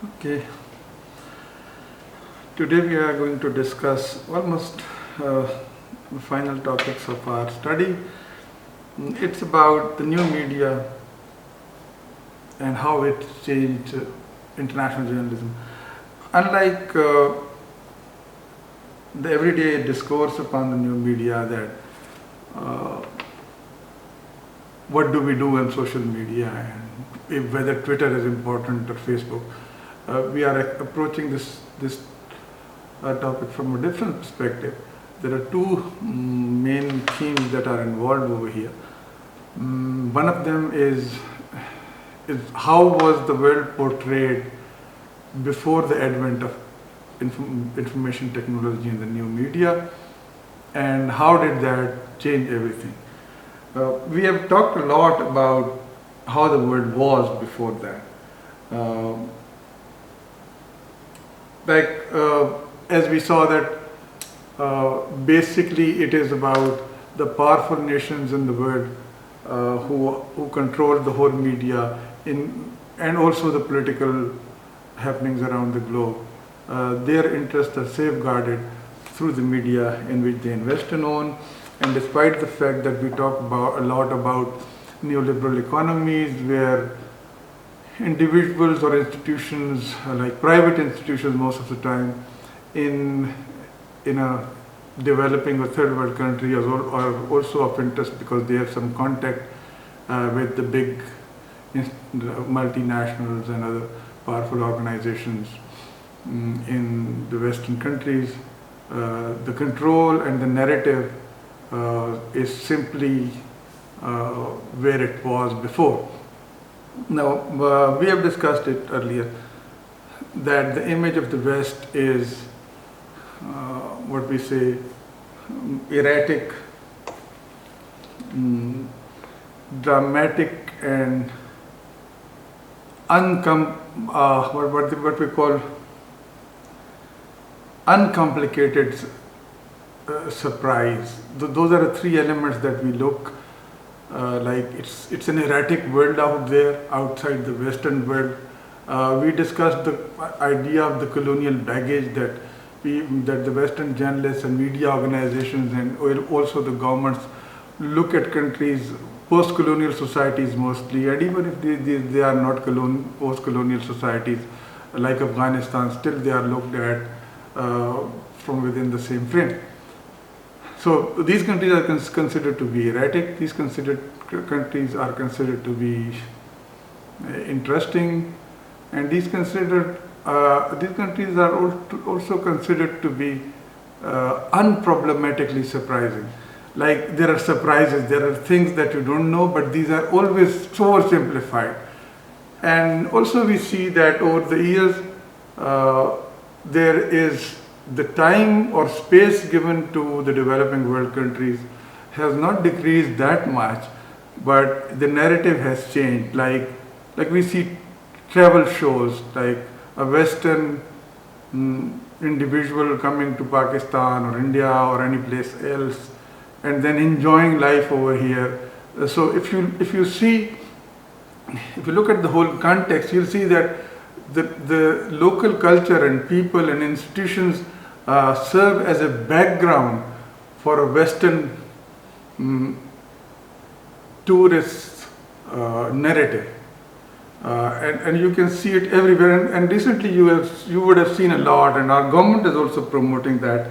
Okay, today we are going to discuss almost the final topics of our study. It's about the new media and how it changed international journalism. Unlike the everyday discourse upon the new media that uh, what do we do on social media and whether Twitter is important or Facebook, we are approaching this topic from a different perspective. There are two main themes that are involved over here. One of them is how was the world portrayed before the advent of information technology and the new media, and how did that change everything. We have talked a lot about how the world was before that. Uh, as we saw that basically it is about the powerful nations in the world who control the whole media and also the political happenings around the globe. Their interests are safeguarded through the media in which they invest and own. And despite the fact that we talk a lot about neoliberal economies where individuals or institutions, like private institutions most of the time, in a developing or third world country are also of interest because they have some contact with the big multinationals and other powerful organizations in the Western countries. The control and the narrative is simply where it was before. Now, we have discussed it earlier that the image of the West is what we say erratic, dramatic, and what we call uncomplicated surprise. Those are the three elements that we look like. It's an erratic world out there outside the Western world. We discussed the idea of the colonial baggage that the Western journalists and media organizations and also the governments look at countries, post-colonial societies mostly, and even if they are not post-colonial societies like Afghanistan, still they are looked at from within the same frame. So these countries are considered to be erratic. These countries are considered to be interesting, and these countries are also considered to be unproblematically surprising. Like there are surprises, there are things that you don't know, but these are always so oversimplified. And also we see that over the years there is the time or space given to the developing world countries has not decreased that much, but the narrative has changed. Like we see travel shows, like a Western individual coming to Pakistan or India or any place else, and then enjoying life over here. So if you look at the whole context, you'll see that the local culture and people and institutions serve as a background for a Western tourist narrative, and you can see it everywhere. And recently you would have seen a lot, and our government is also promoting that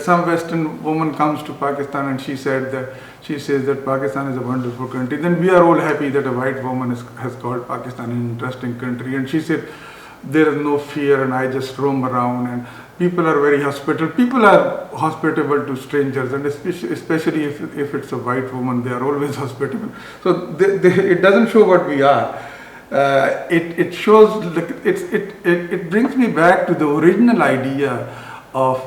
some Western woman comes to Pakistan and she says that Pakistan is a wonderful country. Then we are all happy that a white woman has called Pakistan an interesting country, and she said there is no fear and I just roam around and people are very hospitable. People are hospitable to strangers, and especially if it's a white woman, they are always hospitable. So it doesn't show what we are. It shows, it brings me back to the original idea of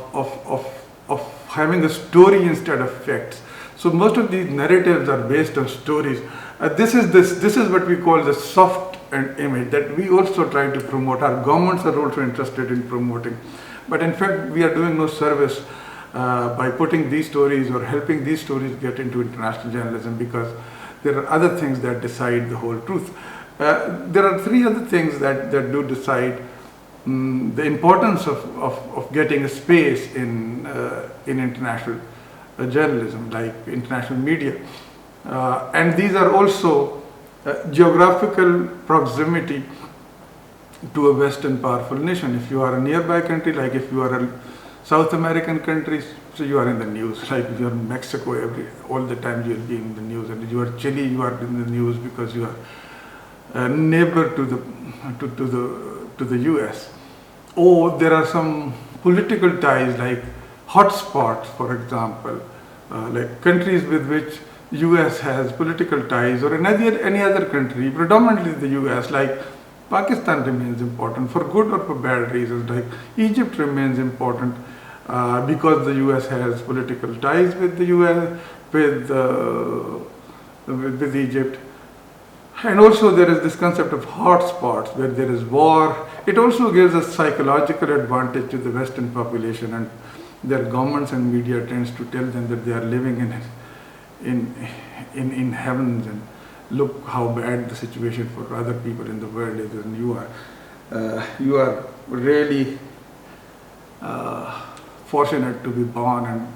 having a story instead of facts. So most of these narratives are based on stories. This is what we call the soft image that we also try to promote. Our governments are also interested in promoting, but in fact we are doing no service by putting these stories or helping these stories get into international journalism, because there are other things that decide the whole truth. There are three other things that do decide the importance of getting a space in international journalism, like international media. And these are also geographical proximity to a Western powerful nation. If you are a nearby country, like if you are a South American country, so you are in the news. Like if you are in Mexico, all the time you will be in the news, and if you are Chile, you are in the news because you are a neighbor to the U.S. Or there are some political ties, like hotspots, for example, like countries with which U.S. has political ties, or any other country, predominantly the U.S. Like Pakistan remains important for good or for bad reasons. Like Egypt remains important because the U.S. has political ties with the U.S. with Egypt. And also there is this concept of hotspots where there is war. It also gives a psychological advantage to the Western population, and their governments and media tends to tell them that they are living in heavens, and look how bad the situation for other people in the world is, and you are really fortunate to be born and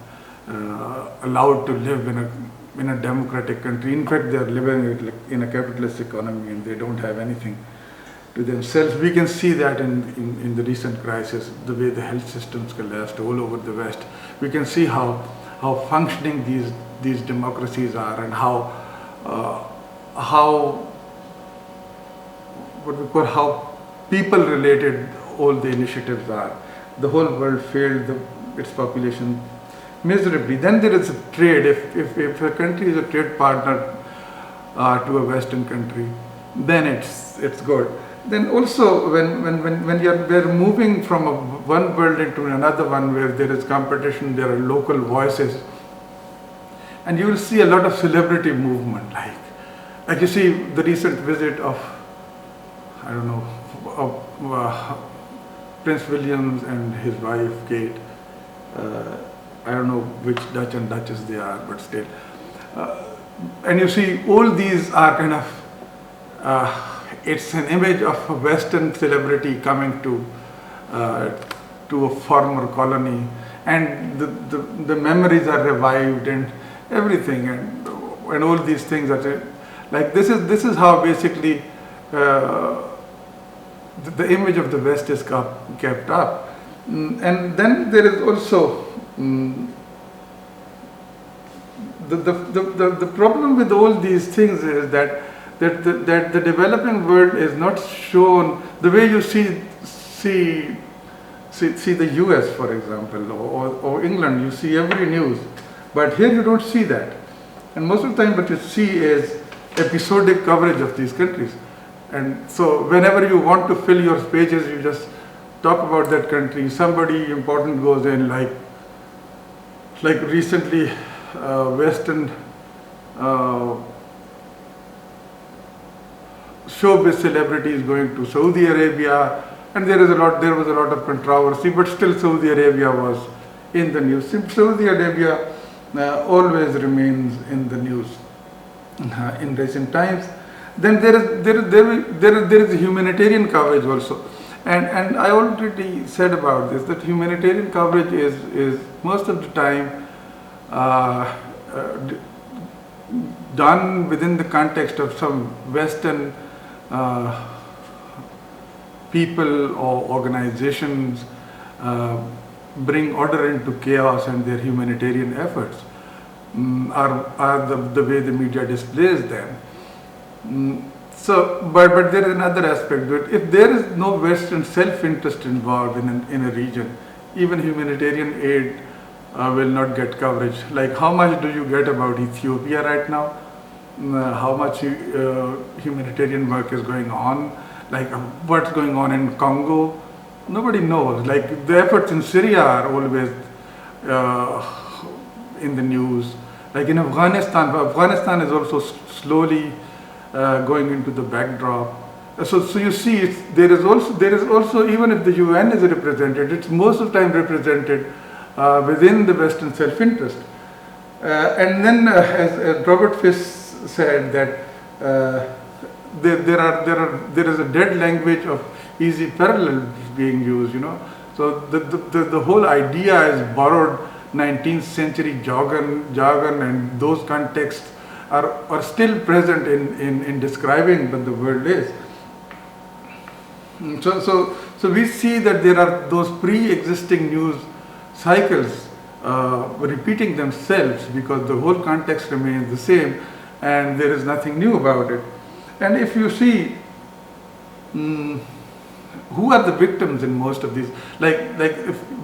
allowed to live in a democratic country. In fact, they are living in a capitalist economy, and they don't have anything to themselves. We can see that in the recent crisis, the way the health systems collapsed all over the West. We can see how functioning these democracies are, and how people related all the initiatives are. The whole world failed its population miserably. Then there is a trade. If a country is a trade partner to a Western country, then it's good. Then also when we're moving from one world into another one where there is competition, there are local voices, and you will see a lot of celebrity movement, like you see the recent visit of, I don't know, of Prince William and his wife Kate. I don't know which Dutch and Duchess they are, but still. And you see all these are kind of, it's an image of a Western celebrity coming to a former colony, and the memories are revived and everything, and all these things are like this is how basically the image of the West is kept up. And then there is also the problem with all these things is that the developing world is not shown the way you see the US, for example, or England. You see every news, but here you don't see that. And most of the time what you see is episodic coverage of these countries. And so whenever you want to fill your pages, you just talk about that country. Somebody important goes in, like recently Western showbiz celebrities going to Saudi Arabia, and there was a lot of controversy, but still Saudi Arabia was in the news. Saudi Arabia always remains in the news in recent times. Then there is humanitarian coverage also, and I already said about this, that humanitarian coverage is most of the time done within the context of some Western people or organizations bring order into chaos, and their humanitarian efforts are the way the media displays them. So, but there is another aspect to it. If there is no Western self-interest involved in a region, even humanitarian aid will not get coverage. Like, how much do you get about Ethiopia right now? How much humanitarian work is going on? Like, what's going on in Congo? Nobody knows. Like, the efforts in Syria are always in the news. Like in Afghanistan is also slowly going into the backdrop. So you see, there is also, even if the UN is represented, it's most of the time represented within the Western self-interest. And then, as Robert Fish said, that there is a dead language of easy parallel being used, So the whole idea is borrowed 19th century jargon, and those contexts are still present in describing what the world is. So we see that there are those pre-existing news cycles repeating themselves because the whole context remains the same and there is nothing new about it. And if you see who are the victims in most of these,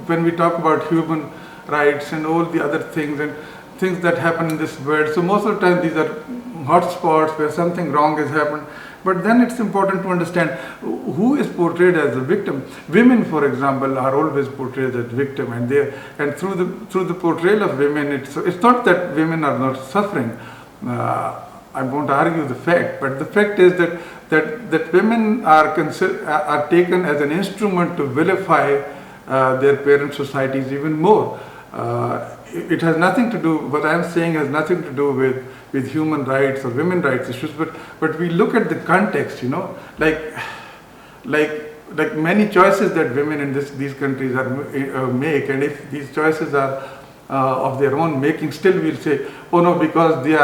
when we talk about human rights and all the other things and things that happen in this world, so most of the time these are hotspots where something wrong has happened. But then it's important to understand who is portrayed as the victim. Women, for example, are always portrayed as victim, and through the portrayal of women, it's not that women are not suffering. I won't argue the fact, but the fact is that women are taken as an instrument to vilify their parent societies even more. It has nothing to do, what I'm saying has nothing to do with human rights or women rights issues, but we look at the context, like many choices that women in these countries make, and if these choices are of their own making, still we'll say, oh no, because they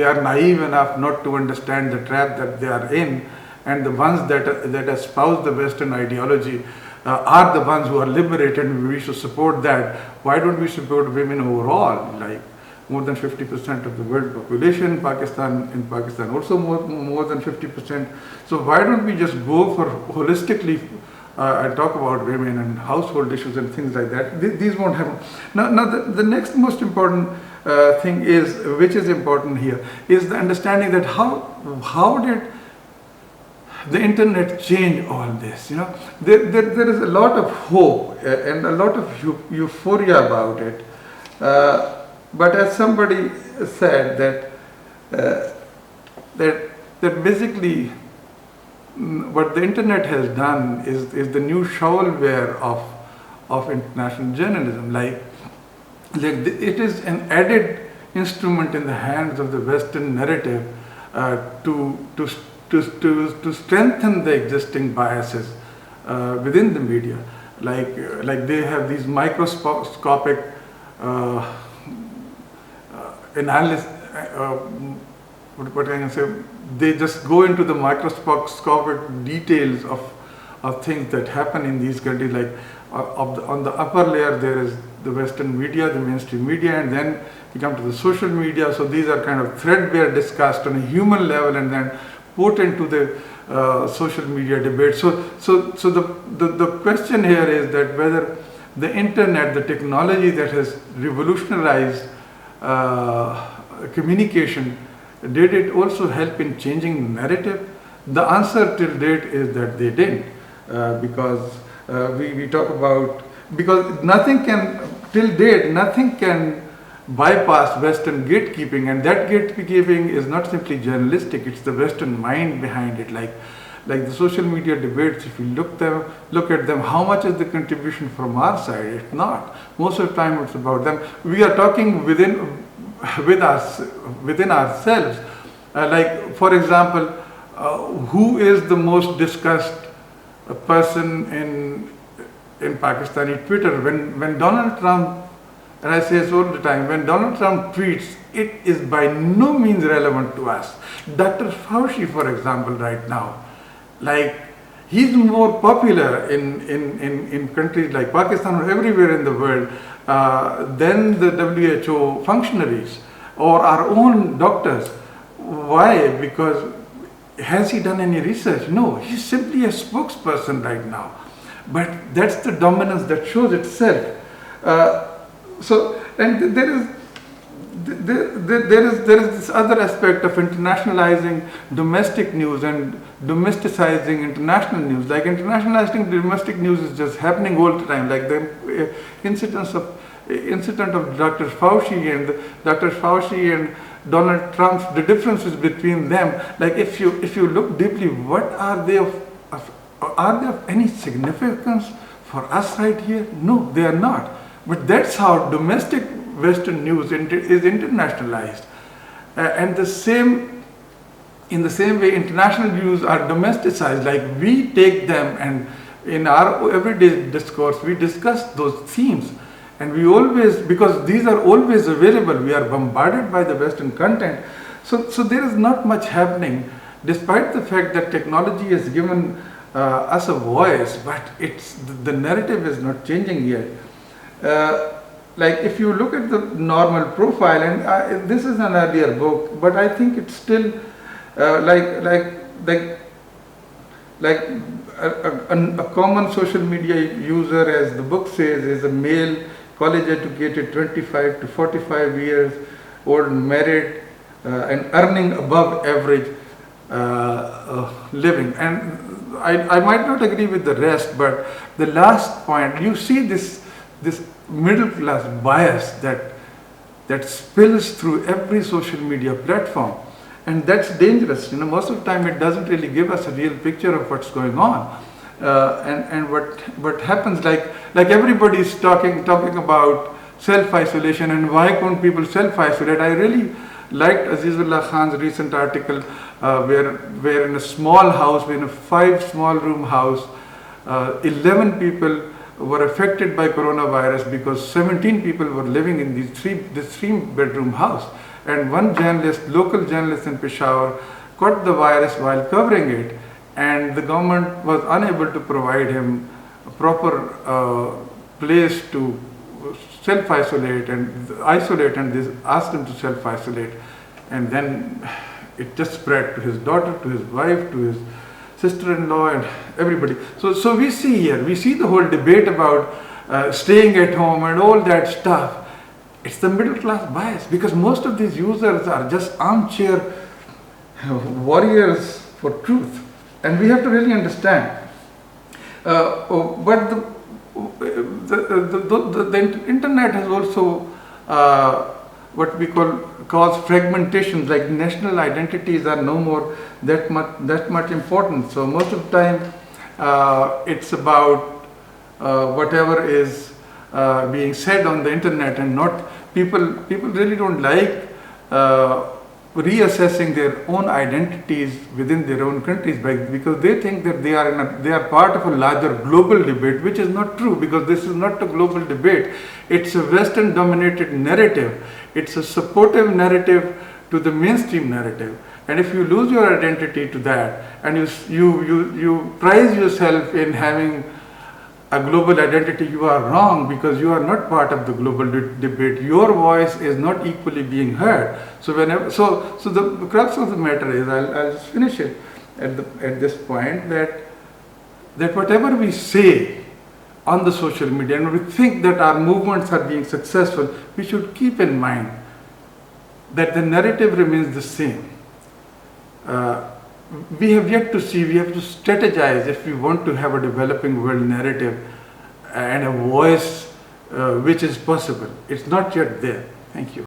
are naive enough not to understand the trap that they are in, and the ones that espouse the Western ideology are the ones who are liberated, and we should support that. Why don't we support women overall? Like more than 50% of the world population, in Pakistan also more than 50%. So why don't we just go for holistically and talk about women and household issues and things like that? These won't happen. Now the next most important thing which is important here, is the understanding that how did the internet change all this? There is a lot of hope and a lot of euphoria about it. But as somebody said that basically what the internet has done is the new shovelware of international journalism. Like it is an added instrument in the hands of the Western narrative to strengthen the existing biases within the media. Like they have these microscopic analysis. What I can say? They just go into the microscopic details of things that happen in these countries. Like on the upper layer, there is the Western media, the mainstream media, and then we come to the social media. So these are kind of threadbare discussed on a human level, and then put into the social media debate. So the question here is that whether the internet, the technology that has revolutionized communication, did it also help in changing the narrative? The answer till date is that they didn't, because we talk about, because nothing can bypass Western gatekeeping, and that gatekeeping is not simply journalistic, it's the Western mind behind it. Like the social media debates, if you look at them, how much is the contribution from our side? It's not. Most of the time it's about them. We are talking within ourselves. Like for example, who is the most discussed person in Pakistani Twitter? When Donald Trump, and I say this all the time, when Donald Trump tweets, it is by no means relevant to us. Dr. Fauci, for example, right now, like he's more popular in countries like Pakistan or everywhere in the world than the WHO functionaries or our own doctors. Why? Because has he done any research? No, he's simply a spokesperson right now. But that's the dominance that shows itself. And there is this other aspect of internationalizing domestic news and domesticizing international news. Like internationalizing domestic news is just happening all the time. Like the incident of Dr. Fauci and Donald Trump, the differences between them. Like if you look deeply, what are they of any significance for us right here? No, they are not. But that's how domestic Western news is internationalized. And the same in the same way, international views are domesticized, like we take them and in our everyday discourse, we discuss those themes. And we always, because these are always available, we are bombarded by the Western content. So there is not much happening, despite the fact that technology has given us a voice, but the narrative is not changing yet. Like if you look at the normal profile, and this is an earlier book, but I think it's still like a common social media user, as the book says, is a male, college educated, 25 to 45 years old, married, and earning above average living. And I might not agree with the rest, but the last point, you see this middle class bias that spills through every social media platform. And that's dangerous. Most of the time it doesn't really give us a real picture of what's going on. And what happens, like everybody is talking about self-isolation and why can't people self-isolate. I really liked Azizullah Khan's recent article where in a small house, in a 5 small room house, 11 people were affected by coronavirus because 17 people were living in this 3-bedroom house. And one journalist, local journalist in Peshawar, caught the virus while covering it, and the government was unable to provide him a proper place to self-isolate and isolate, and they asked him to self-isolate. And then it just spread to his daughter, to his wife, to his sister-in-law, and everybody. So we see here, we see the whole debate about staying at home and all that stuff. It's the middle class bias, because most of these users are just armchair warriors for truth, and we have to really understand. But the internet has also what we cause fragmentation, like national identities are no more that much important. So most of the time it's about whatever is being said on the internet, and not people really don't like reassessing their own identities within their own countries, because they think that they are part of a larger global debate, which is not true, because this is not a global debate. It's a Western dominated narrative. It's a supportive narrative to the mainstream narrative. And if you lose your identity to that, and you prize yourself in having a global identity, you are wrong, because you are not part of the global debate. Your voice is not equally being heard. So the crux of the matter is, I'll just finish it at this point, that whatever we say on the social media, and we think that our movements are being successful, we should keep in mind that the narrative remains the same. We have yet to see, we have to strategize if we want to have a developing world narrative and a voice which is possible. It's not yet there. Thank you.